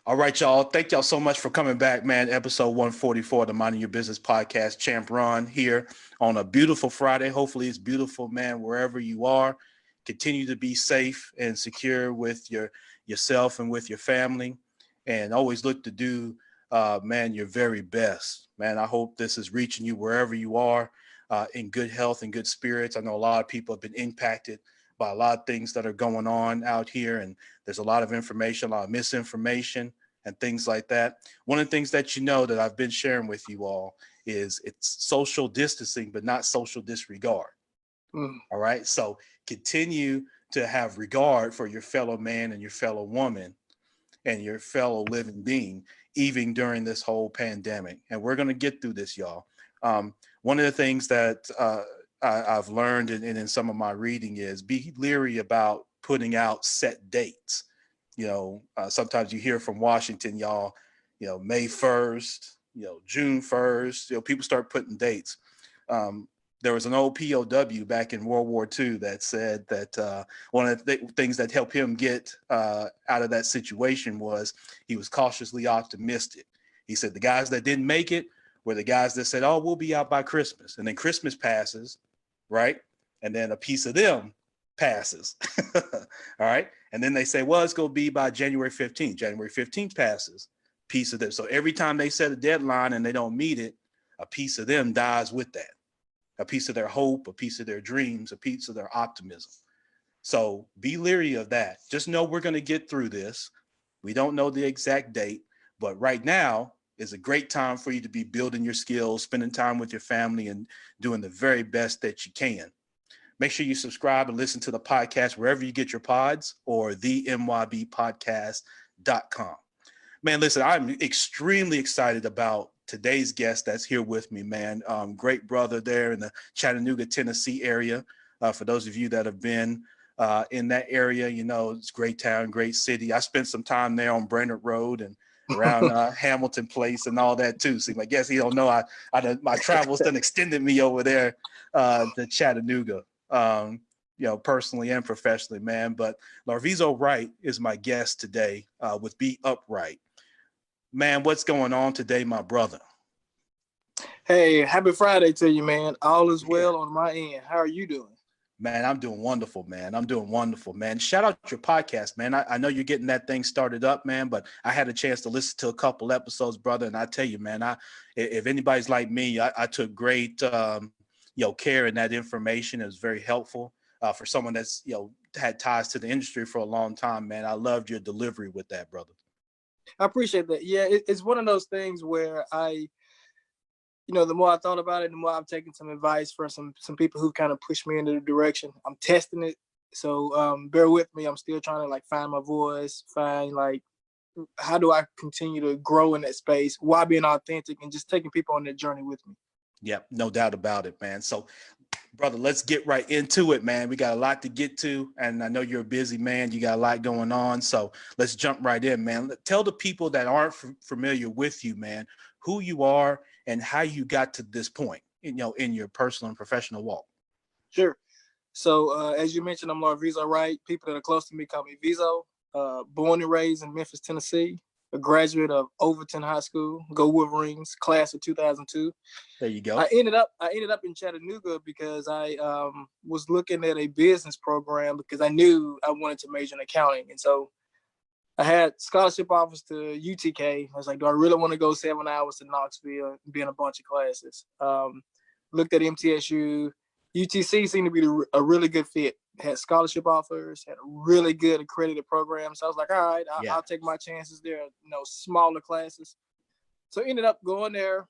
All right, y'all. Thank y'all so much for coming back, man. Episode 144 of the Minding Your Business podcast. Champ Ron here on a beautiful Friday. Hopefully it's beautiful, man, wherever you are. Continue to be safe and secure with yourself and with your family. And always look to do, man, your very best. Man, I hope this is reaching you wherever you are in good health and good spirits. I know a lot of people have been impacted by a lot of things that are going on out here. And there's a lot of information, a lot of misinformation and things like that. One of the things that you know that I've been sharing with you all is it's social distancing, but not social disregard. All right. So continue to have regard for your fellow man and your fellow woman and your fellow living being, even during this whole pandemic. And we're going to get through this, y'all. One of the things that I've learned in some of my reading is be leery about putting out set dates. Sometimes you hear from Washington, y'all, May 1st, June 1st, people start putting dates. There was an old POW back in World War II that said that one of the things that helped him get out of that situation was he was cautiously optimistic. He said the guys that didn't make it were the guys that said, oh, we'll be out by Christmas. And then Christmas passes, right? And then a piece of them passes. All right. And then they say, well, it's going to be by January 15th. January 15th passes, piece of them. So every time they set a deadline and they don't meet it, a piece of them dies with that. A piece of their hope, a piece of their dreams, a piece of their optimism. So be leery of that. Just know we're going to get through this. We don't know the exact date, but right now is a great time for you to be building your skills, spending time with your family, and doing the very best that you can. Make sure you subscribe and listen to the podcast wherever you get your pods or themybpodcast.com. Man, listen, I'm extremely excited about today's guest that's here with me, man. Great brother there in the Chattanooga, Tennessee area. For those of you that have been in that area, it's a great town, great city. I spent some time there on Brainerd Road and around Hamilton Place and all that too. So I guess he don't know my travels done extended me over there to Chattanooga, personally and professionally, man. But Larvizo Wright is my guest today with BeUpwright. Man, what's going on today, my brother? Hey, happy Friday to you, man. All is well on my end. How are you doing? Man, I'm doing wonderful, man. Shout out your podcast, man. I know you're getting that thing started up, man, but I had a chance to listen to a couple episodes, brother. And I tell you, man, if anybody's like me, I took great, care in that information. It was very helpful for someone that's, had ties to the industry for a long time, man. I loved your delivery with that, brother. I appreciate that. Yeah, it's one of those things where the more I thought about it, the more I've taken some advice from some people who kind of pushed me into the direction. I'm testing it. So bear with me. I'm still trying to find my voice, find how do I continue to grow in that space while being authentic and just taking people on that journey with me. Yep, no doubt about it, man. So, brother, let's get right into it, man. We got a lot to get to, and I know you're a busy man. You got a lot going on, so let's jump right in, man. Tell the people that aren't familiar with you, man, who you are and how you got to this point, in your personal and professional walk. Sure. So, as you mentioned, I'm Larvizo Wright. People that are close to me call me Vizo. Born and raised in Memphis, Tennessee. A graduate of Overton High School, Go Wolverines, class of 2002. There you go. I ended up in Chattanooga because I was looking at a business program because I knew I wanted to major in accounting. And so I had scholarship offers to UTK. I was like, do I really want to go 7 hours to Knoxville and be in a bunch of classes? Looked at MTSU. UTC seemed to be a really good fit. Had scholarship offers, had a really good accredited program. So I was like, all right, I'll take my chances there, smaller classes. So I ended up going there,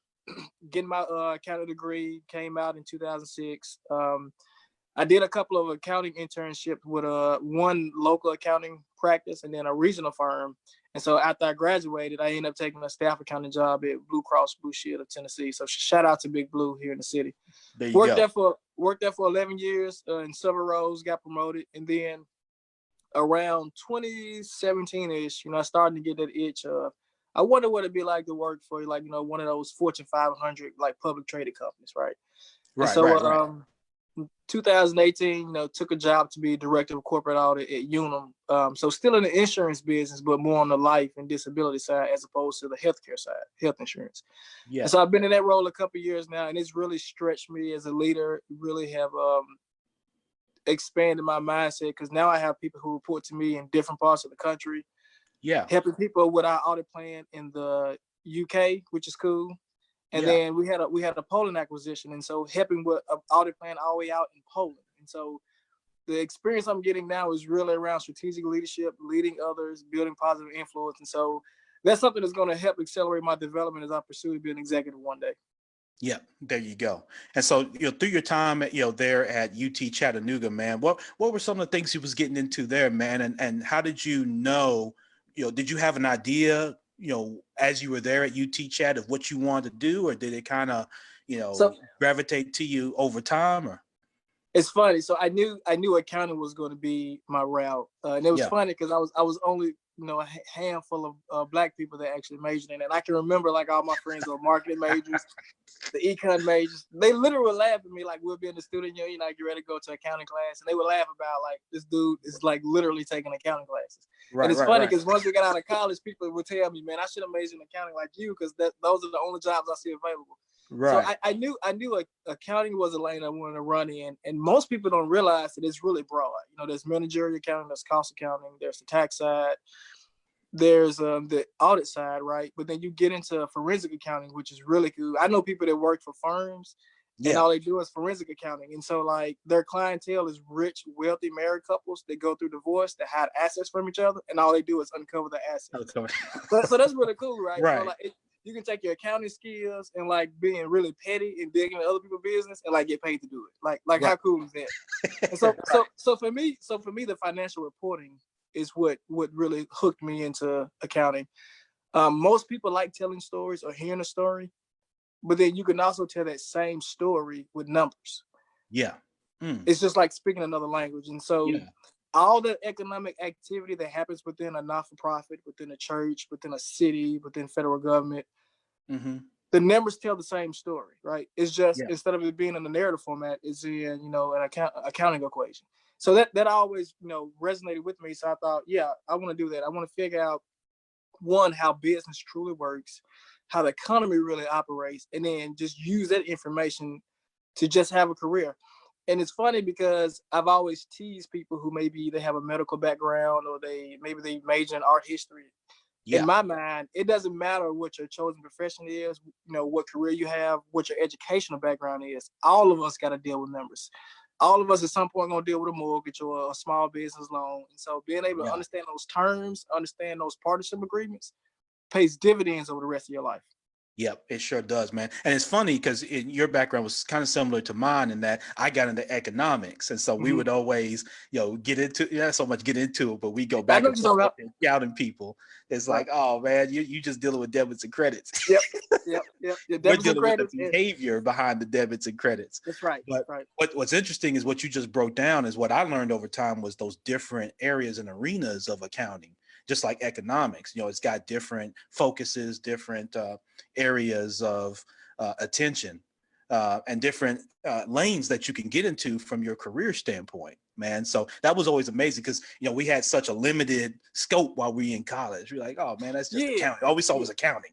getting my accounting degree, came out in 2006. I did a couple of accounting internships with one local accounting practice and then a regional firm. And so after I graduated, I ended up taking a staff accounting job at Blue Cross Blue Shield of Tennessee. So shout out to Big Blue here in the city. There you go. Worked there for 11 years in several roles, got promoted. And then around 2017-ish, I started to get that itch of, I wonder what it'd be like to work for, one of those Fortune 500, public traded companies, right? Right, and so, right. 2018, took a job to be director of corporate audit at Unum. So still in the insurance business, but more on the life and disability side as opposed to the healthcare side, health insurance. Yeah. And so I've been in that role a couple of years now, and it's really stretched me as a leader. Really have expanded my mindset because now I have people who report to me in different parts of the country. Yeah. Helping people with our audit plan in the UK, which is cool. And then we had a Poland acquisition, and so helping with an audit plan all the way out in Poland. And so the experience I'm getting now is really around strategic leadership, leading others, building positive influence. And so that's something that's going to help accelerate my development as I pursue to be an executive one day. Yeah, there you go. And so, through your time at, there at UT Chattanooga, man, what were some of the things you was getting into there, man? And how did you know, did you have an idea, as you were there at UT Chat of what you wanted to do, or did it kind of, gravitate to you over time? Or it's funny. So I knew accounting was going to be my route, and it was funny because I was only a handful of Black people that actually majored in it. And I can remember like all my friends were marketing majors, the econ majors. They literally would laugh at me like we'll be in the student union, get ready to go to accounting class, and they would laugh about like this dude is like literally taking accounting classes. Right, and it's funny because once we got out of college, people would tell me, man, I should have majored in accounting like you because those are the only jobs I see available. Right. So I knew accounting was a lane I wanted to run in, and most people don't realize that it's really broad. There's managerial accounting, there's cost accounting, there's the tax side, there's the audit side, right? But then you get into forensic accounting, which is really cool. I know people that work for firms, and all they do is forensic accounting, and so like their clientele is rich, wealthy married couples that go through divorce that hide assets from each other, and all they do is uncover the assets. So that's really cool, right? Right. So like you can take your accounting skills and like being really petty and digging into other people's business and like get paid to do it. Like right. How cool is that? And so for me, the financial reporting is what really hooked me into accounting. Most people like telling stories or hearing a story, but then you can also tell that same story with numbers. Yeah. It's just like speaking another language. And so all the economic activity that happens within a not-for-profit, within a church, within a city, within federal government, the numbers tell the same story, right? It's just instead of it being in the narrative format, it's in an accounting equation. So that always resonated with me. So I thought, I want to do that. I want to figure out one, how business truly works, how the economy really operates, and then just use that information to just have a career. And it's funny because I've always teased people who maybe they have a medical background or they major in art history. In my mind, it doesn't matter what your chosen profession is, what career you have, what your educational background is. All of us got to deal with numbers. All of us at some point going to deal with a mortgage or a small business loan. And so being able to understand those terms, understand those partnership agreements, pays dividends over the rest of your life. Yep, it sure does, man. And it's funny because your background was kind of similar to mine in that I got into economics. And so we would always, get into it, but we go back and forth and scouting people. It's like, oh man, you just dealing with debits and credits. Yep. We're dealing with the behavior behind the debits and credits. That's right. But what's interesting is what you just broke down is what I learned over time was those different areas and arenas of accounting. Just like economics, it's got different focuses, different areas of attention, and different lanes that you can get into from your career standpoint, man. So that was always amazing because, we had such a limited scope while we were in college. We're like, oh man, that's just accounting. All we saw was accounting.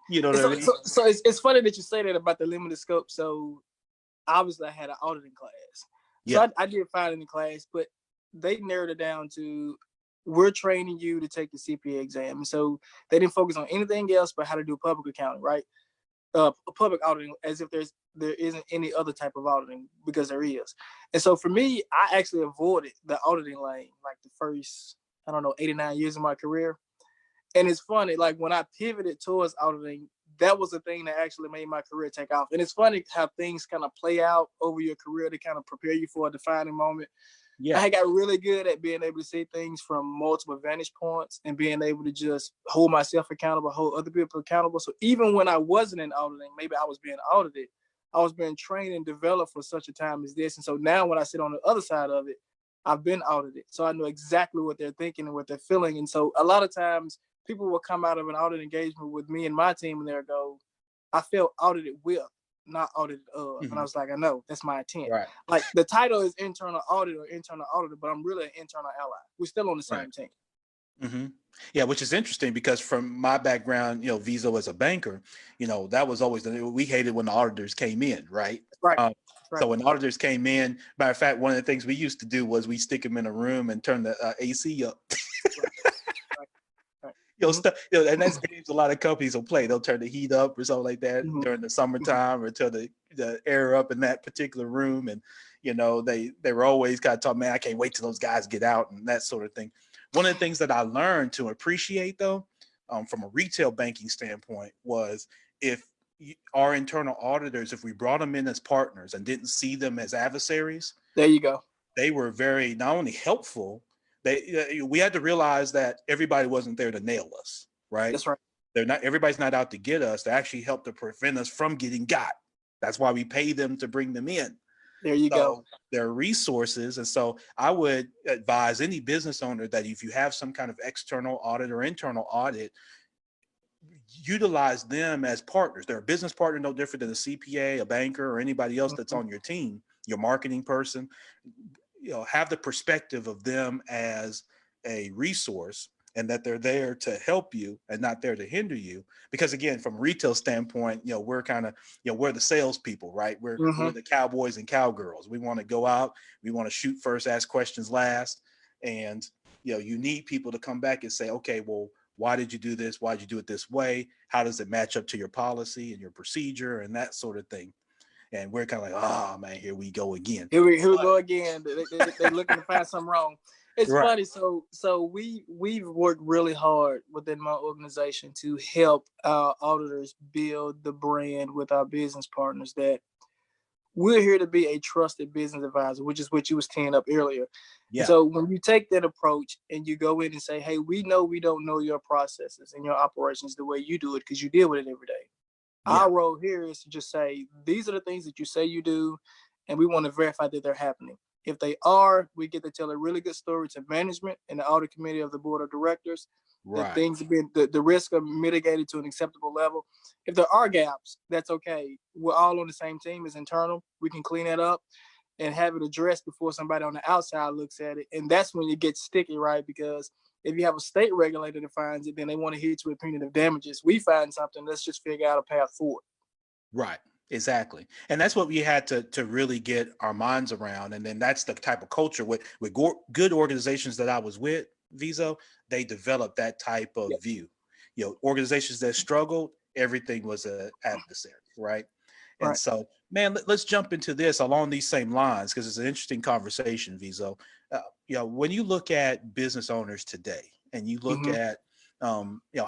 You know what I mean? So it's funny that you say that about the limited scope. So obviously I had an auditing class. So I did filing class, but they narrowed it down to, we're training you to take the CPA exam. And so they didn't focus on anything else but how to do public accounting, right? Public auditing, as if there isn't any other type of auditing, because there is. And so for me, I actually avoided the auditing lane like the first, 89 years of my career. And it's funny, like when I pivoted towards auditing, that was the thing that actually made my career take off. And it's funny how things kind of play out over your career to kind of prepare you for a defining moment. I got really good at being able to see things from multiple vantage points and being able to just hold myself accountable, hold other people accountable. So even when I wasn't in auditing, maybe I was being audited, I was being trained and developed for such a time as this. And so now when I sit on the other side of it, I've been audited. So I know exactly what they're thinking and what they're feeling. And so a lot of times people will come out of an audit engagement with me and my team and they'll go, I felt audited with. not audited of. And I was like, I know, that's my intent. Right. Like the title is internal audit or internal auditor, but I'm really an internal ally. We're still on the same team. Mm-hmm. Yeah, which is interesting because from my background, Vizo as a banker, that was always we hated when the auditors came in, right? Right. So when auditors came in, matter of fact, one of the things we used to do was we stick them in a room and turn the AC up. Stuff, and that's games a lot of companies will play. They'll turn the heat up or something like that during the summertime, or turn the air up in that particular room. And they were always kind of talking, man, I can't wait till those guys get out and that sort of thing. One of the things that I learned to appreciate, though, from a retail banking standpoint, was if our internal auditors, if we brought them in as partners and didn't see them as adversaries, there you go. They were very not only helpful. We had to realize that everybody wasn't there to nail us, right? That's right. Everybody's not out to get us. They actually help to prevent us from getting got. That's why we pay them to bring them in. There you go. They're resources. And so I would advise any business owner that if you have some kind of external audit or internal audit, utilize them as partners. They're a business partner, no different than a CPA, a banker, or anybody else that's on your team, your marketing person. Have the perspective of them as a resource, and that they're there to help you and not there to hinder you. Because again, from a retail standpoint, we're kind of, we're the salespeople, right? We're the cowboys and cowgirls. We want to go out, we want to shoot first, ask questions last. And, you need people to come back and say, okay, well, why did you do this? Why did you do it this way? How does it match up to your policy and your procedure and that sort of thing? And we're kind of like, oh man, here we go again. Here we go again. They're looking to find something wrong. It's funny. So we've worked really hard within my organization to help our auditors build the brand with our business partners that we're here to be a trusted business advisor, which is what you was teeing up earlier. Yeah. So when you take that approach and you go in and say, hey, we know we don't know your processes and your operations the way you do it because you deal with it every day. Yeah. Our role here is to just say, these are the things that you say you do, and we want to verify that they're happening. If they are, we get to tell a really good story to management and the audit committee of the board of directors. Right. That things have been, the risk are mitigated to an acceptable level. If there are gaps, that's okay. We're all on the same team as internal. We can clean that up and have it addressed before somebody on the outside looks at it. And that's when it gets sticky, right? Because if you have a state regulator that finds it, then they want to hit you with punitive damages. We find something, let's just figure out a path forward. Right. Exactly. And that's what we had to really get our minds around. And then that's the type of culture with good organizations that I was with, Vizo, they developed that type of view. Organizations that struggled, everything was an adversary, right? And so, man, let's jump into this along these same lines because it's an interesting conversation, Vizo. When you look at business owners today and you look at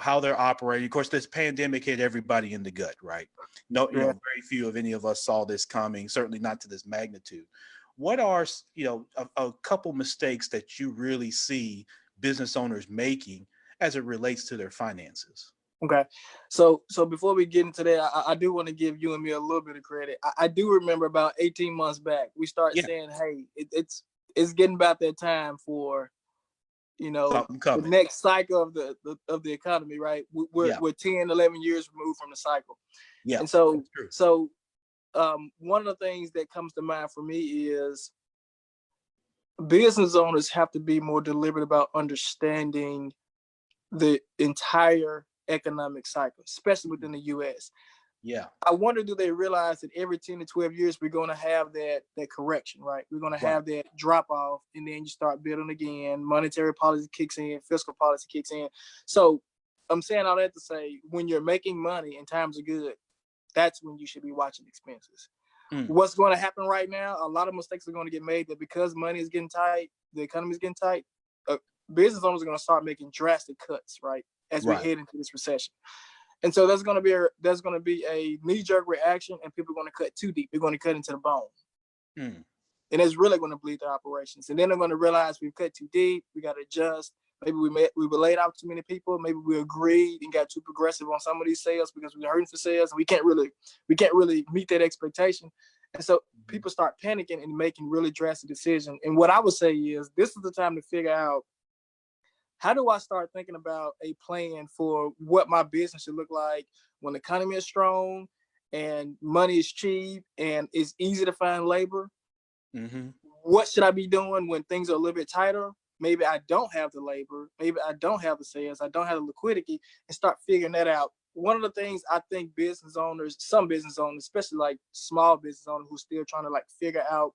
how they're operating. Of course, this pandemic hit everybody in the gut, right? Very few of any of us saw this coming, certainly not to this magnitude. What are, a couple mistakes that you really see business owners making as it relates to their finances? Okay. So before we get into that, I do want to give you and me a little bit of credit. I do remember about 18 months back, we started saying, hey, it's getting about that time for the next cycle of the economy, right? We're 10, 11 years removed from the cycle. Yeah. And so one of the things that comes to mind for me is business owners have to be more deliberate about understanding the entire economic cycle, especially within the US. Yeah. I wonder, do they realize that every 10 to 12 years, we're going to have that correction, right? We're going to have that drop off, and then you start building again. Monetary policy kicks in, fiscal policy kicks in. So I'm saying all that to say, when you're making money and times are good, that's when you should be watching expenses. What's going to happen right now, a lot of mistakes are going to get made that because money is getting tight, the economy is getting tight, business owners are going to start making drastic cuts, right? As we head into this recession. And so there's going to be a knee-jerk reaction, and people are going to cut too deep. They're going to cut into the bone. And it's really going to bleed their operations. And then they're going to realize we've cut too deep. We got to adjust. Maybe we were laid off too many people. Maybe we agreed and got too progressive on some of these sales because we were hurting for sales, and we can't really meet that expectation. And so people start panicking and making really drastic decisions. And what I would say is this is the time to figure out, how do I start thinking about a plan for what my business should look like when the economy is strong and money is cheap and it's easy to find labor. Mm-hmm. What should I be doing when things are a little bit tighter? Maybe I don't have the labor. Maybe I don't have the sales. I don't have the liquidity, and start figuring that out. One of the things I think business owners, some business owners, especially like small business owners who are still trying to like figure out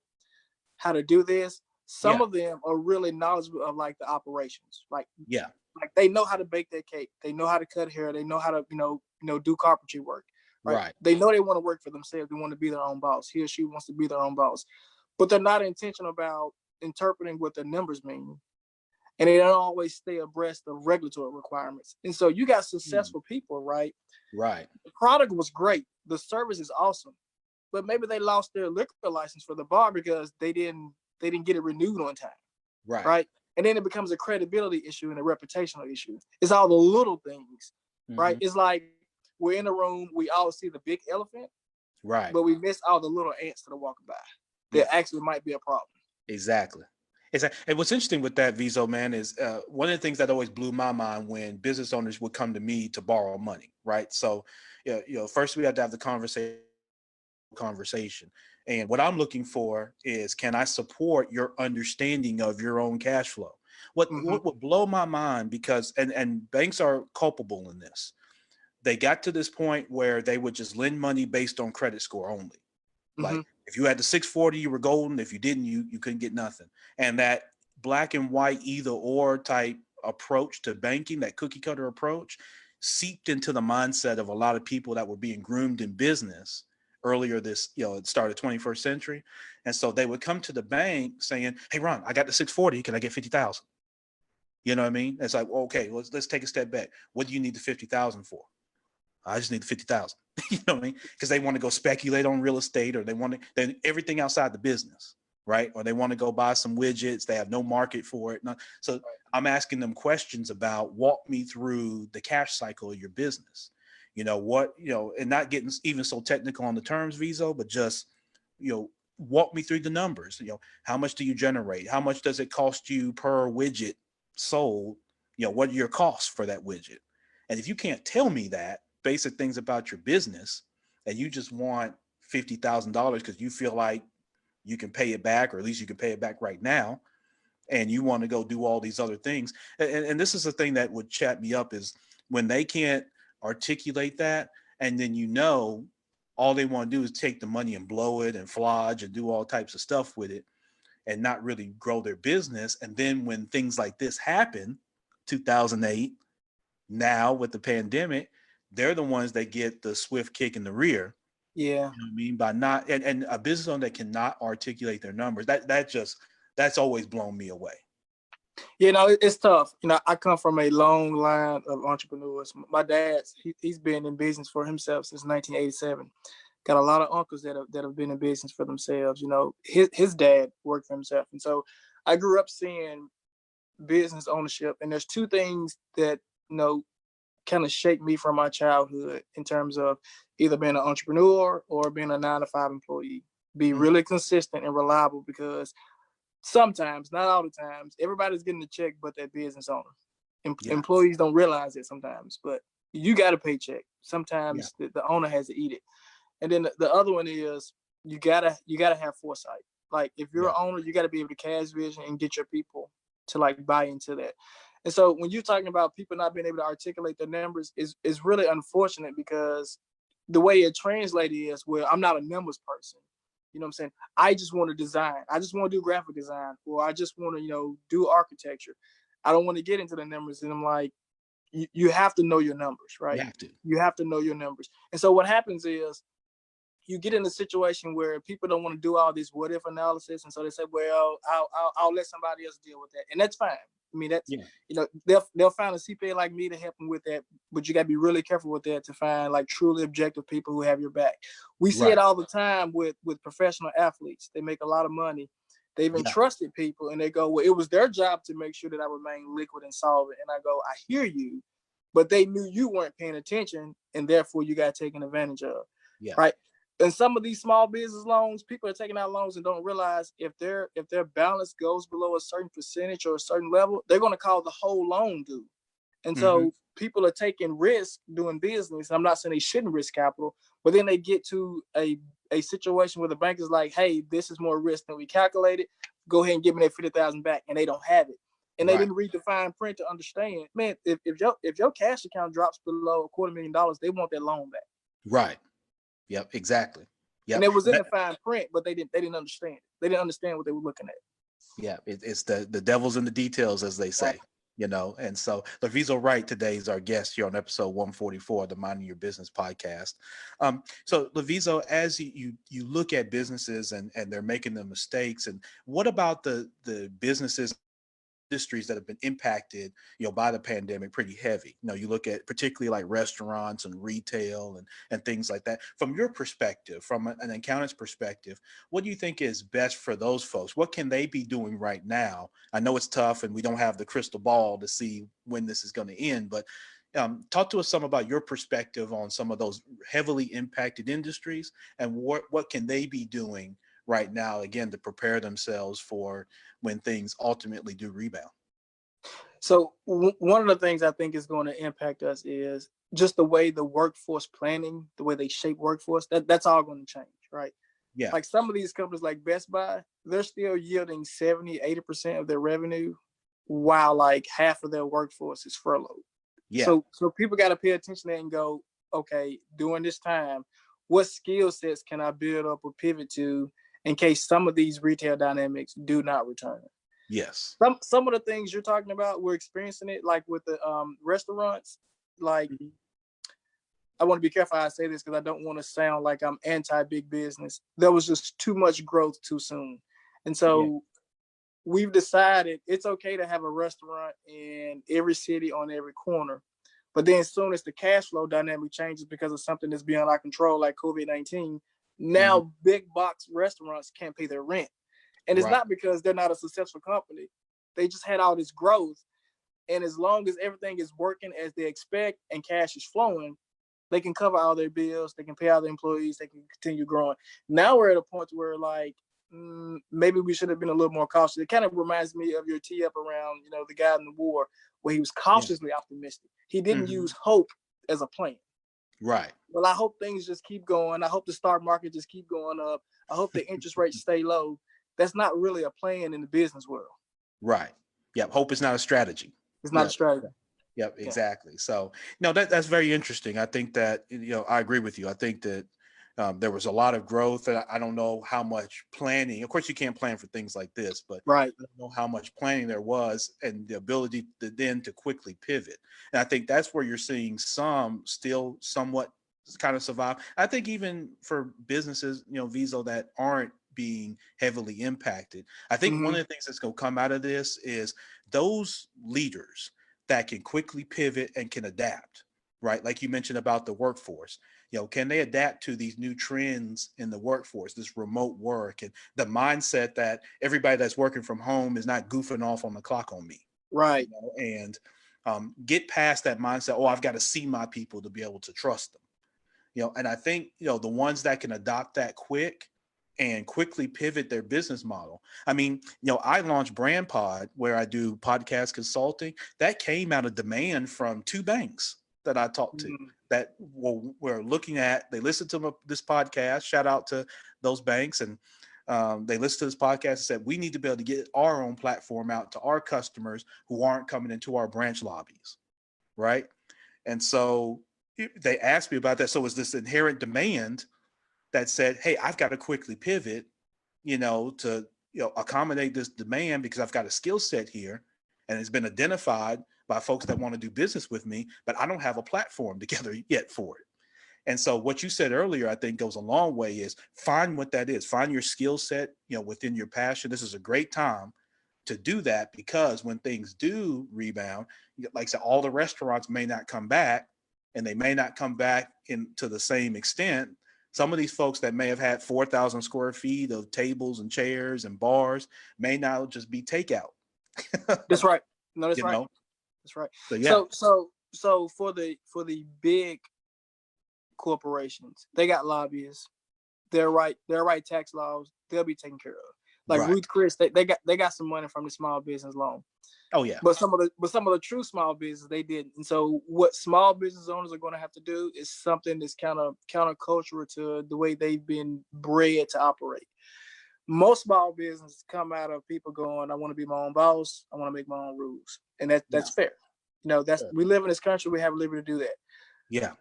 how to do this, some Yeah. of them are really knowledgeable of like the operations. Yeah. Like they know how to bake their cake. They know how to cut hair. They know how to, do carpentry work. Right. Right. They know they want to work for themselves. They want to be their own boss. He or she wants to be their own boss, but they're not intentional about interpreting what the numbers mean. And they don't always stay abreast of regulatory requirements. And so you got successful people, right? Right. The product was great. The service is awesome, but maybe they lost their liquor license for the bar because they didn't get it renewed on time. Right. Right. And then it becomes a credibility issue and a reputational issue. It's all the little things, right? It's like we're in a room, we all see the big elephant, right, but we miss all the little ants that are walking by. That actually might be a problem. Exactly. And what's interesting with that, Vizo, man, is one of the things that always blew my mind when business owners would come to me to borrow money, right? So, first we had to have the conversation. And what I'm looking for is, can I support your understanding of your own cash flow? What would blow my mind, because, and banks are culpable in this. They got to this point where they would just lend money based on credit score only. Like if you had the 640, you were golden. If you didn't, you couldn't get nothing. And that black and white either or type approach to banking, that cookie cutter approach, seeped into the mindset of a lot of people that were being groomed in business earlier this, it started 21st century. And so they would come to the bank saying, hey, Ron, I got the 640. Can I get 50,000? You know what I mean? It's like, well, okay, let's take a step back. What do you need the 50,000 for? I just need the 50,000. You know what I mean? Because they want to go speculate on real estate, or they want to, then everything outside the business, right? Or they want to go buy some widgets. They have no market for it. So I'm asking them questions about, walk me through the cash cycle of your business. And not getting even so technical on the terms, Vizo, but just, walk me through the numbers. How much do you generate? How much does it cost you per widget sold? What are your costs for that widget? And if you can't tell me that, basic things about your business, and you just want $50,000 because you feel like you can pay it back, or at least you can pay it back right now, and you want to go do all these other things. And this is the thing that would chat me up, is when they can't articulate that, and then all they want to do is take the money and blow it and flodge and do all types of stuff with it and not really grow their business. And then when things like this happen, 2008, now with the pandemic, they're the ones that get the swift kick in the rear. Yeah. You know what I mean? By not, and a business owner that cannot articulate their numbers, that's always blown me away. It's tough. I come from a long line of entrepreneurs. My dad's, he's been in business for himself since 1987. Got a lot of uncles that have been in business for themselves. His dad worked for himself. And so I grew up seeing business ownership. And there's two things that, kind of shaped me from my childhood in terms of either being an entrepreneur or being a 9-to-5 employee. Be really consistent and reliable, because sometimes, not all the times, everybody's getting a check but that business owner. Employees don't realize it sometimes, but you got a paycheck. Sometimes the owner has to eat it. And then the other one is you gotta have foresight. Like if you're an owner, you got to be able to cast vision and get your people to like buy into that. And so when you're talking about people not being able to articulate the numbers, is really unfortunate, because the way it translated is, well, I'm not a numbers person. You know what I'm saying? I just want to design. I just want to do graphic design, or I just want to, do architecture. I don't want to get into the numbers. And I'm like, you have to know your numbers, right? You have to know your numbers. And so what happens is you get in a situation where people don't want to do all this what if analysis. And so they say, well, I'll let somebody else deal with that. And that's fine. I mean, that's, they'll find a CPA like me to help them with that, but you got to be really careful with that to find like truly objective people who have your back. We see it all the time with professional athletes. They make a lot of money. They've entrusted people, and they go, well, it was their job to make sure that I remain liquid and solvent. And I go, I hear you, but they knew you weren't paying attention, and therefore you got taken advantage of. Right. And some of these small business loans, people are taking out loans and don't realize if their balance goes below a certain percentage or a certain level, they're going to call the whole loan due. And so people are taking risk doing business. I'm not saying they shouldn't risk capital, but then they get to a situation where the bank is like, hey, this is more risk than we calculated. Go ahead and give me that 50,000 back, and they don't have it. And they didn't read the fine print to understand, man, if your cash account drops below $250,000, they want that loan back. Right. Yep, exactly. Yep. And it was in the fine print, but they didn't understand it. They didn't understand what they were looking at. Yeah, it's the devil's in the details, as they say. You know, and so Larvizo Wright today is our guest here on episode 144 of the Minding Your Business podcast. So Larvizo, as you look at businesses and they're making the mistakes, and what about the businesses, industries that have been impacted, by the pandemic pretty heavy? You look at particularly like restaurants and retail and things like that. From your perspective, from an accountant's perspective, what do you think is best for those folks? What can they be doing right now? I know it's tough and we don't have the crystal ball to see when this is going to end, but talk to us some about your perspective on some of those heavily impacted industries and what can they be doing right now, again, to prepare themselves for when things ultimately do rebound. So one of the things I think is going to impact us is just the way the workforce planning, the way they shape workforce, that's all going to change, right? Yeah. Like some of these companies like Best Buy, they're still yielding 70-80% of their revenue while like half of their workforce is furloughed. Yeah. So people got to pay attention to that and go, okay, during this time, what skill sets can I build up or pivot to in case some of these retail dynamics do not return? Yes. Some of the things you're talking about, we're experiencing it, like with the restaurants. Like, I want to be careful how I say this because I don't want to sound like I'm anti-big business. There was just too much growth too soon. And so we've decided it's okay to have a restaurant in every city on every corner. But then as soon as the cash flow dynamic changes because of something that's beyond our control, like COVID-19, now big box restaurants can't pay their rent. And it's not because they're not a successful company. They just had all this growth. And as long as everything is working as they expect and cash is flowing, they can cover all their bills. They can pay all their employees. They can continue growing. Now we're at a point where like, maybe we should have been a little more cautious. It kind of reminds me of your tee up around, the guy in the war where he was cautiously optimistic. He didn't use hope as a plan. Right. Well, I hope things just keep going. I hope the stock market just keep going up. I hope the interest rates stay low. That's not really a plan in the business world. Right. Yep. Hope is not a strategy. It's not a strategy. Yep. Exactly. So, no, that's very interesting. I think that, I agree with you. I think that there was a lot of growth, and I don't know how much planning. Of course, you can't plan for things like this, but I don't know how much planning there was and the ability to quickly pivot. And I think that's where you're seeing some still somewhat kind of survive. I think even for businesses, Vizo, that aren't being heavily impacted, I think one of the things that's going to come out of this is those leaders that can quickly pivot and can adapt, right? Like you mentioned about the workforce. Can they adapt to these new trends in the workforce, this remote work, and the mindset that everybody that's working from home is not goofing off on the clock on me. Right. And get past that mindset. Oh, I've got to see my people to be able to trust them. And I think, the ones that can adopt that quick and quickly pivot their business model. I mean, I launched Brand Pod where I do podcast consulting. That came out of demand from two banks that I talked to that were looking at, they listened to this podcast, shout out to those banks. And they listened to this podcast and said, we need to be able to get our own platform out to our customers who aren't coming into our branch lobbies. Right. And so they asked me about that. So it's this inherent demand that said, hey, I've got to quickly pivot, to, accommodate this demand because I've got a skill set here and it's been identified by folks that want to do business with me, but I don't have a platform together yet for it. And so what you said earlier, I think goes a long way is find what that is, find your skill set, within your passion. This is a great time to do that because when things do rebound, like I said, all the restaurants may not come back and they may not come back to the same extent. Some of these folks that may have had 4,000 square feet of tables and chairs and bars may now just be takeout. That's right. No, that's right. That's right. So, yeah. So for the big corporations, they got lobbyists. They're right tax laws. They'll be taken care of. Like Right. Ruth Chris, they got some money from the small business loan. Oh yeah. But some of the true small business they didn't. And so what small business owners are going to have to do is something that's kind of countercultural to the way they've been bred to operate. Most small businesses come out of people going, I want to be my own boss, I want to make my own rules. And that's Yeah. fair. We live in this country, we have liberty to do that. Yeah.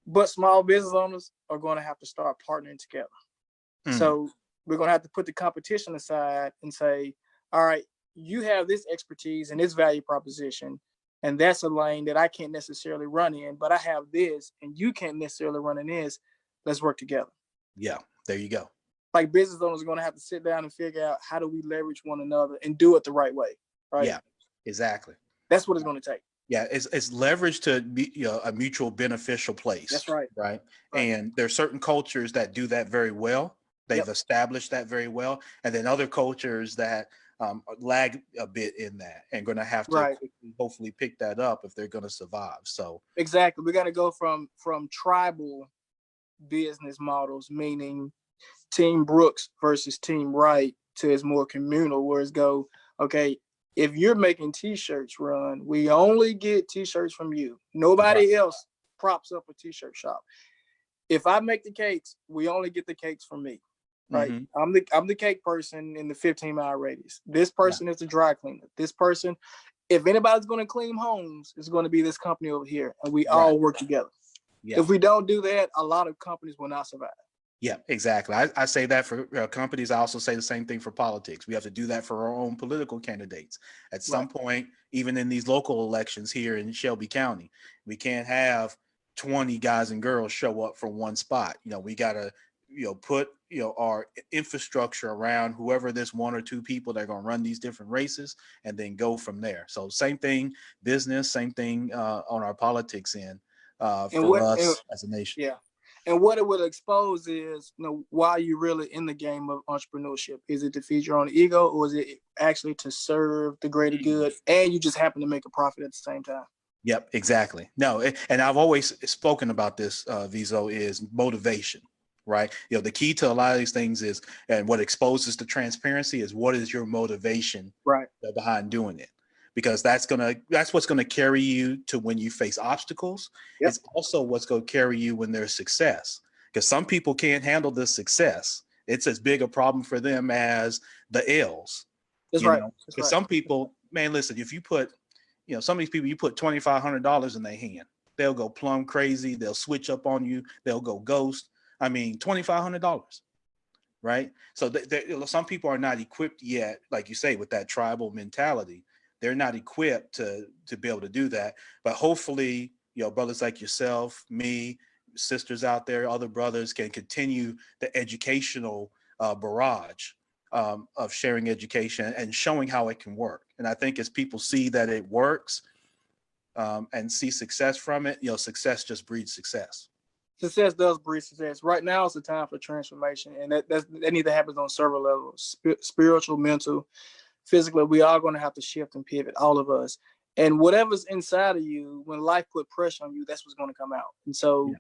But small business owners are going to have to start partnering together. So we're going to have to put the competition aside and say, all right, you have this expertise and this value proposition, and that's a lane that I can't necessarily run in, but I have this and you can't necessarily run in this. Let's work together. Yeah. There you go. Like business owners are going to have to sit down and figure out how do we leverage one another and do it the right way. Right. Yeah, exactly. That's what it's going to take. Yeah, it's leverage to be, a mutual beneficial place. That's right. Right. And there's certain cultures that do that very well. They've established that very well. And then other cultures that lag a bit in that and going to have to hopefully pick that up if they're going to survive. So exactly. We got to go from tribal business models, meaning Team Brooks versus Team Wright, to its more communal, where it's go, okay, if you're making t-shirts run, we only get t-shirts from you. Nobody else props up a t-shirt shop. If I make the cakes, we only get the cakes from me. Right. I'm the cake person in the 15-mile radius. This person is the dry cleaner. This person, if anybody's going to clean homes, it's going to be this company over here. And we all work together. Yeah. If we don't do that, a lot of companies will not survive. Yeah, exactly. I say that for companies. I also say the same thing for politics. We have to do that for our own political candidates. At some point, even in these local elections here in Shelby County, we can't have 20 guys and girls show up for one spot. We got to, put, our infrastructure around whoever this one or two people that are going to run these different races and then go from there. So same thing, business, same thing on our politics end for us as a nation. Yeah. And what it will expose is, why you're really in the game of entrepreneurship. Is it to feed your own ego, or is it actually to serve the greater good, and you just happen to make a profit at the same time? Yep, exactly. No, and I've always spoken about this, Vizo, is motivation, right? The key to a lot of these things is, and what exposes the transparency is, what is your motivation behind doing it? Because that's what's gonna carry you to when you face obstacles. It's also what's gonna carry you when there's success. Because some people can't handle the success. It's as big a problem for them as the L's. That's right. Because some people, man, listen, if you put, some of these people, you put $2,500 in their hand, they'll go plumb crazy. They'll switch up on you. They'll go ghost. I mean, $2,500. Right. So some people are not equipped yet, like you say, with that tribal mentality. They're not equipped to be able to do that. But hopefully, brothers like yourself, me, sisters out there, other brothers can continue the educational barrage of sharing education and showing how it can work. And I think as people see that it works and see success from it, success just breeds success. Success does breed success. Right now is the time for transformation. And that needs to happen on several levels, spiritual, mental, physically. We are going to have to shift and pivot, all of us. And whatever's inside of you, when life put pressure on you, that's what's going to come out. And so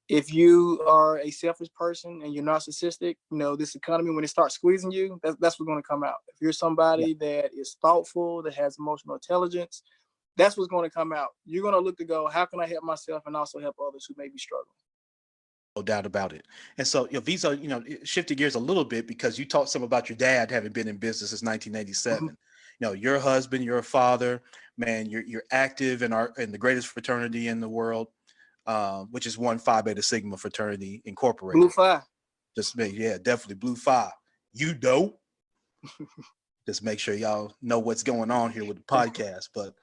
if you are a selfish person and you're narcissistic, this economy, when it starts squeezing you, that's what's going to come out. If you're somebody that is thoughtful, that has emotional intelligence, that's what's going to come out. You're going to look to go, how can I help myself and also help others who may be struggling? No doubt about it. And so, Vizo, shifted gears a little bit because you talked some about your dad having been in business since 1987. Your husband, your father, man, you're active in the greatest fraternity in the world, which is one Phi Beta Sigma fraternity incorporated. Blue Phi. Definitely Blue Phi. You dope. Just make sure y'all know what's going on here with the podcast. But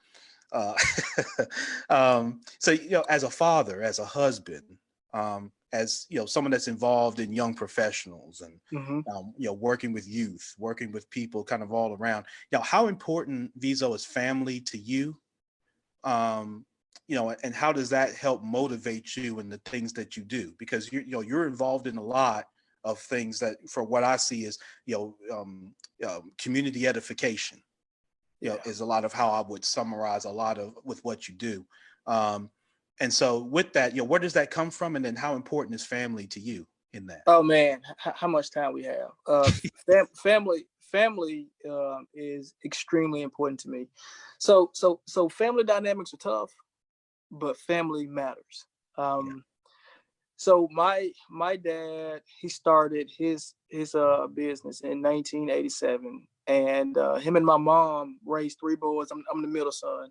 so as a father, as a husband, as someone that's involved in young professionals and working with youth, working with people kind of all around, how important, Vizo, is family to you? And how does that help motivate you in the things that you do? Because you're involved in a lot of things that, for what I see, is community edification. Is a lot of how I would summarize a lot of with what you do. And so with that, where does that come from? And then how important is family to you in that? Oh man, how much time we have? Family is extremely important to me. So family dynamics are tough, but family matters. So my dad, he started his business in 1987, and him and my mom raised three boys. I'm the middle son.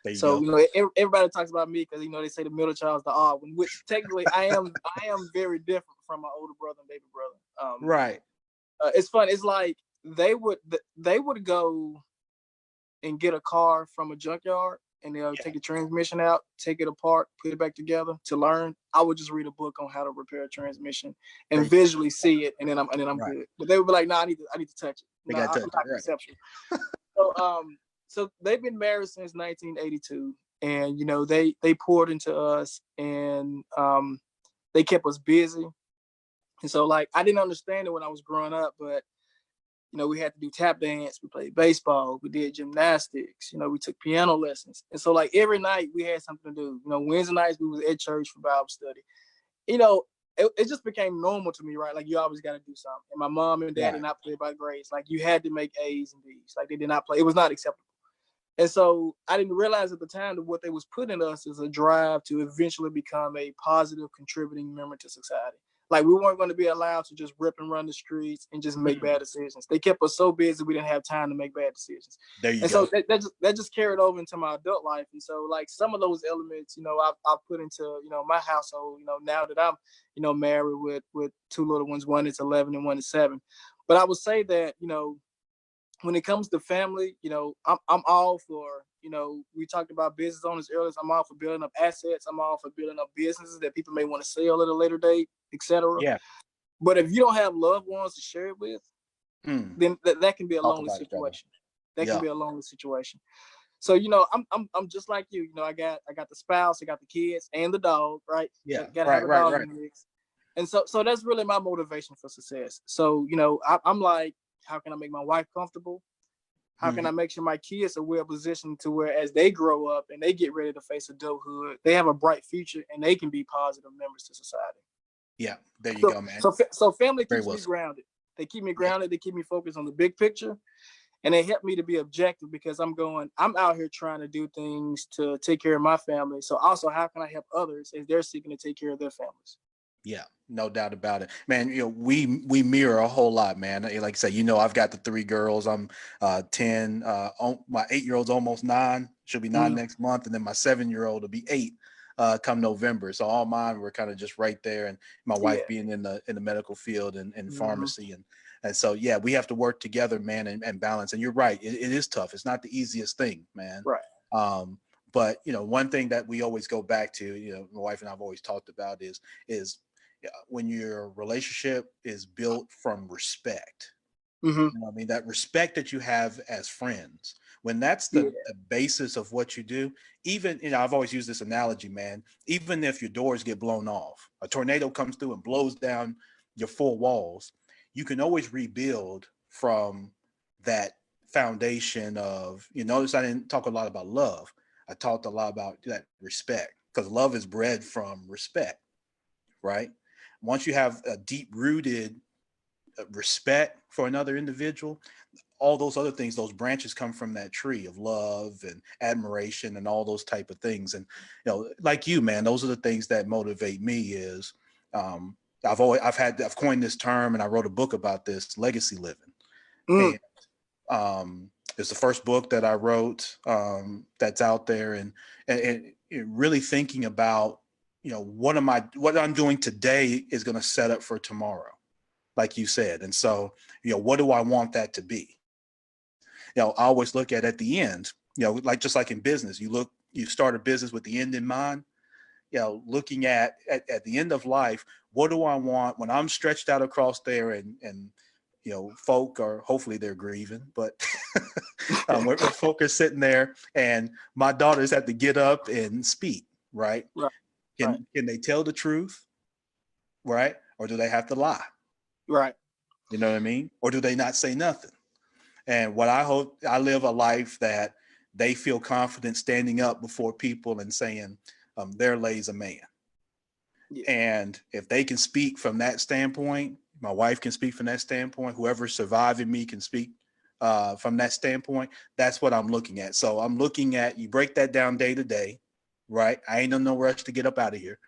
There you So go. everybody talks about me because they say the middle child's the odd one, which technically I am very different from my older brother and baby brother. Right. It's fun. It's like they would go and get a car from a junkyard, and they'll take the transmission out, take it apart, put it back together to learn. I would just read a book on how to repair a transmission and visually see it, and then I'm good. But they would be like, "No, I need to touch it. They No, got to I'm touch not it. Right. conceptual." So they've been married since 1982, and they poured into us, and they kept us busy. And so like I didn't understand it when I was growing up, but we had to do tap dance, we played baseball, we did gymnastics, we took piano lessons. And so like every night we had something to do. Wednesday nights we was at church for Bible study. It just became normal to me, right? Like you always got to do something. And my mom and dad did not play by grades. Like you had to make A's and B's. Like they did not play. It was not acceptable. And so I didn't realize at the time that what they was putting in us is a drive to eventually become a positive contributing member to society. Like we weren't going to be allowed to just rip and run the streets and just make bad decisions. They kept us so busy we didn't have time to make bad decisions. There you and go. So that just carried over into my adult life. And so like some of those elements, I've put into, my household, now that I'm, married with two little ones, one is 11 and one is 7. But I would say that, when it comes to family, I'm all for, we talked about business owners earlier. So I'm all for building up assets. I'm all for building up businesses that people may want to sell at a later date, etc. Yeah. But if you don't have loved ones to share it with, then that can be a lonely situation. That can be a lonely situation. So, I'm just like you. I got the spouse, I got the kids, and the dog, right? Yeah. Got to have a dog in the mix. And so that's really my motivation for success. So, I'm like, how can I make my wife comfortable? How can I make sure my kids are well positioned to where as they grow up and they get ready to face adulthood, they have a bright future and they can be positive members to society? Yeah, there you go, man. So family keeps me grounded. They keep me grounded. They keep me focused on the big picture. And they help me to be objective because I'm out here trying to do things to take care of my family. So also, how can I help others as they're seeking to take care of their families? Yeah, no doubt about it, man. We mirror a whole lot, man. Like I say, I've got the 3 girls. I'm 10. My 8-year-old's almost 9. She'll be 9 next month, and then my 7-year-old will be 8 come November. So all mine were kind of just right there, and my wife being in the medical field and pharmacy, and so we have to work together, man, and balance. And you're right, it is tough. It's not the easiest thing, man. Right. But one thing that we always go back to, my wife and I've always talked about is when your relationship is built from respect. That respect that you have as friends, when that's the basis of what you do. Even, I've always used this analogy, man. Even if your doors get blown off, a tornado comes through and blows down your 4 walls, you can always rebuild from that foundation of, notice I didn't talk a lot about love. I talked a lot about that respect, because love is bred from respect, right? Once you have a deep rooted respect for another individual, all those other things, those branches come from that tree of love and admiration and all those type of things. And, like you, man, those are the things that motivate me is, I've coined this term, and I wrote a book about this, legacy living. And it's the first book that I wrote that's out there, and really thinking about, what I'm doing today is going to set up for tomorrow, like you said. And so, what do I want that to be? I always look at the end, just like in business, you start a business with the end in mind. Looking at the end of life, what do I want when I'm stretched out across there, and folk are, hopefully they're grieving, but when folk are sitting there and my daughters have to get up and speak, right? Can they tell the truth, right? Or do they have to lie? Right. You know what I mean? Or do they not say nothing? And what I hope, I live a life that they feel confident standing up before people and saying, there lays a man. Yeah. And if they can speak from that standpoint, my wife can speak from that standpoint, whoever's surviving me can speak from that standpoint. That's what I'm looking at. So I'm looking at, you break that down day to day, right? I ain't in no rush to get up out of here,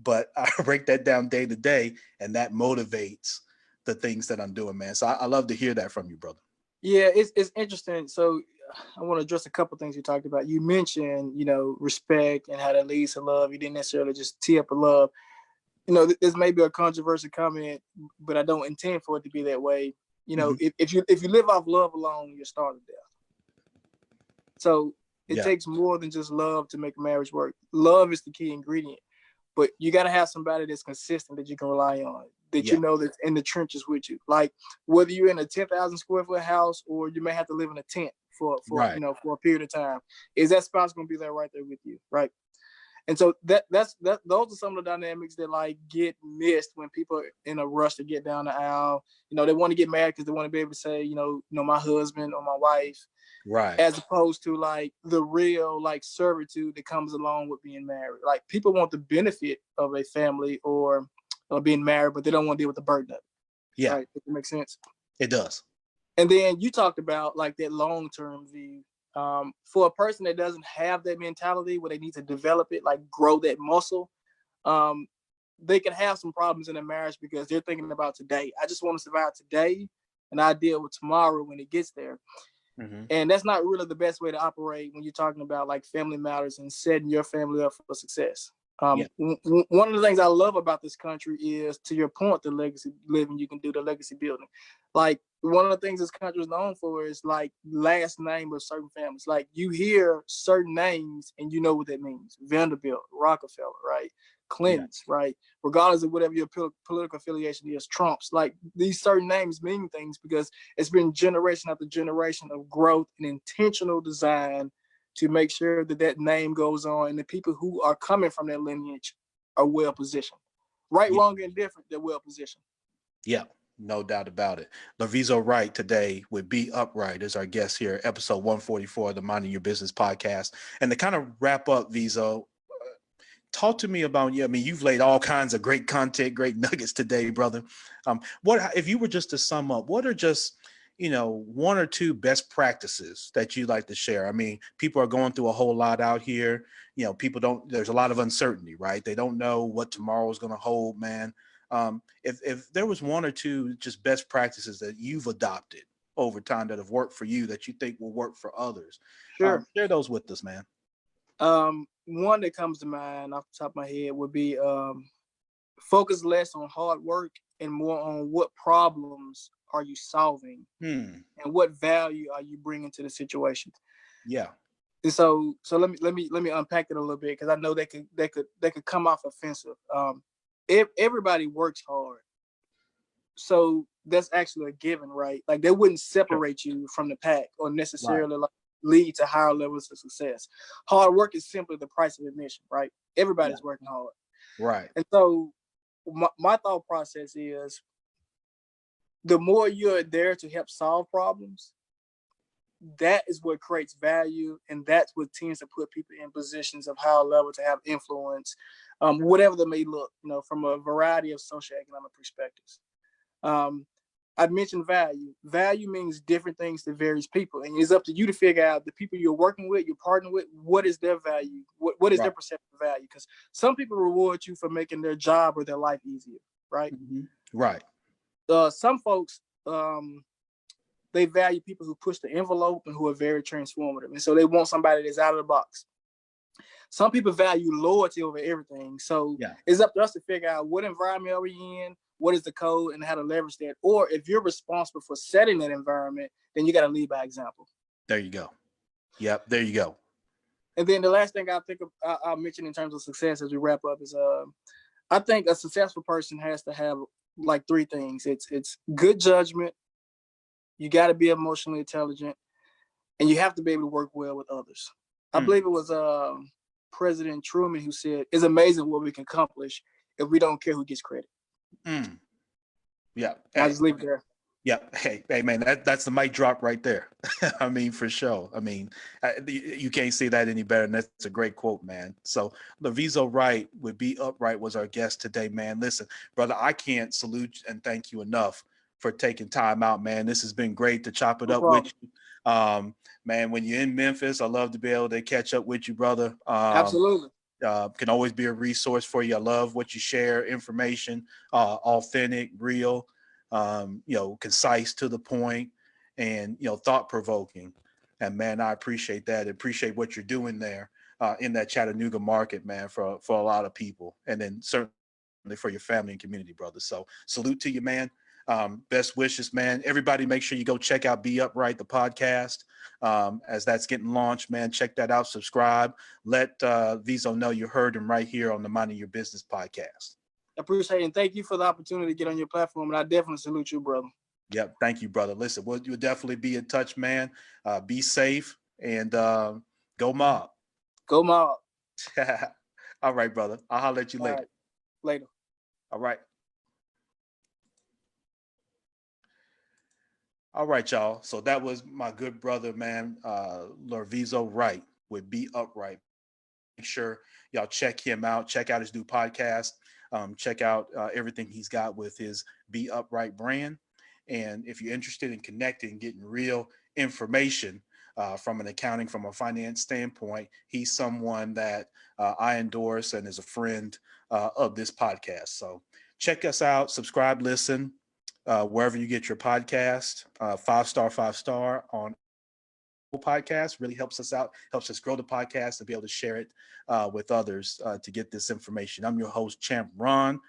but I break that down day to day, and that motivates the things that I'm doing, man. So I love to hear that from you, brother. Yeah, it's interesting. So I want to address a couple things you talked about. You mentioned, respect and how that leads to love. You didn't necessarily just tee up a love. This may be a controversial comment, but I don't intend for it to be that way. If you live off love alone, you're starved to death. So it takes more than just love to make a marriage work. Love is the key ingredient, but you got to have somebody that's consistent that you can rely on, that you know that's in the trenches with you. Like whether you're in a 10,000 square foot house or you may have to live in a tent for a period of time, is that spouse going to be there right there with you, right? And so those are some of the dynamics that like get missed when people are in a rush to get down the aisle. They want to get married because they want to be able to say, my husband or my wife, right? As opposed to like the real like servitude that comes along with being married. Like people want the benefit of a family or being married, but they don't want to deal with the burden of it. Yeah, right? Does that make sense? It does. And then you talked about like that long-term view. For a person that doesn't have that mentality where they need to develop it, like grow that muscle, they can have some problems in their marriage because they're thinking about today. I just want to survive today and I deal with tomorrow when it gets there. Mm-hmm. And that's not really the best way to operate when you're talking about like family matters and setting your family up for success. One of the things I love about this country is, to your point, the legacy living you can do, the legacy building. Like one of the things this country is known for is like last name of certain families. Like you hear certain names and you know what that means. Vanderbilt, Rockefeller, right? Clintons, right? Regardless of whatever your political affiliation is, Trump's. Like these certain names mean things because it's been generation after generation of growth and intentional design to make sure that that name goes on and the people who are coming from that lineage are well positioned. Right, wrong, and different, they're well positioned. Yeah, no doubt about it. Larvizo Wright today with BeUpwright is our guest here, episode 144 of the Minding Your Business podcast. And to kind of wrap up, Vizo, talk to me about you. I mean, you've laid all kinds of great content, great nuggets today, brother. What if you were just to sum up, what are just one or two best practices that you'd like to share? I mean, people are going through a whole lot out here. There's a lot of uncertainty, right? They don't know what tomorrow is going to hold, man. If there was one or two just best practices that you've adopted over time that have worked for you that you think will work for others, sure, share those with us, man. One that comes to mind off the top of my head would be focus less on hard work and more on what problems are you solving and what value are you bringing to the situation. Yeah. And so let me unpack it a little bit, because I know they could come off offensive. Everybody works hard, so that's actually a given, right? Like they wouldn't separate you from the pack or necessarily like lead to higher levels of success. Hard work is simply the price of admission, right? Everybody's working hard, right? And so my thought process is, the more you're there to help solve problems, that is what creates value, and that's what tends to put people in positions of higher level to have influence, whatever they may look, from a variety of socioeconomic perspectives. I mentioned value. Value means different things to various people, and it's up to you to figure out the people you're working with, you're partnering with, what is their value, what is their perception of value? Because some people reward you for making their job or their life easier, right? Mm-hmm. Right. Some folks, they value people who push the envelope and who are very transformative. And so they want somebody that's out of the box. Some people value loyalty over everything. So it's up to us to figure out what environment are we in, what is the code, and how to leverage that. Or if you're responsible for setting that environment, then you got to lead by example. There you go. Yep, there you go. And then the last thing I'll mention in terms of success as we wrap up is, I think a successful person has to have like three things. It's good judgment, you got to be emotionally intelligent, and you have to be able to work well with others. I believe it was President Truman who said, it's amazing what we can accomplish if we don't care who gets credit. Yeah. I'll just leave it there. Yeah. Hey, man, that's the mic drop right there. I mean, for sure. I mean, you can't say that any better. And that's a great quote, man. So Larvizo Wright with BeUpwright was our guest today, man. Listen, brother, I can't salute and thank you enough for taking time out, man. This has been great to chop it No up with problem. you. Man, when you're in Memphis, I love to be able to catch up with you, brother. Absolutely. Can always be a resource for you. I love what you share, information, authentic, real, concise, to the point, and thought provoking. And man, I appreciate that. I appreciate what you're doing there in that Chattanooga market, man, for a lot of people, and then certainly for your family and community, brother. So salute to you, man. Best wishes, man. Everybody, make sure you go check out BeUpwright, the podcast, as that's getting launched, man. Check that out. Subscribe. Let Vizo know you heard him right here on the Minding Your Business podcast. I appreciate it. And thank you for the opportunity to get on your platform. And I definitely salute you, brother. Yep. Thank you, brother. Listen, you'll definitely be in touch, man. Be safe and go mob. Go mob. All right, brother. I'll holler at you later. Right. Later. All right. All right, y'all. So that was my good brother, man, Larvizo Wright with BeUpwright. Make sure y'all check him out. Check out his new podcast. Check out everything he's got with his BeUpwright brand. And if you're interested in connecting, getting real information from an accounting, from a finance standpoint, he's someone that I endorse and is a friend of this podcast. So check us out, subscribe, listen, wherever you get your podcast. 5-star on podcast really helps us out, helps us grow the podcast and be able to share it with others to get this information. I'm your host, Champ Ron.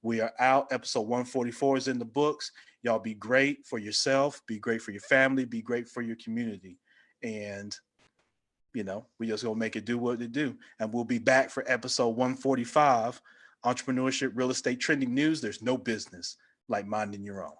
We are out. Episode 144 is in the books. Y'all be great for yourself, be great for your family, be great for your community. And, we just gonna make it do what it do. And we'll be back for episode 145, entrepreneurship, real estate, trending news. There's no business like minding your own.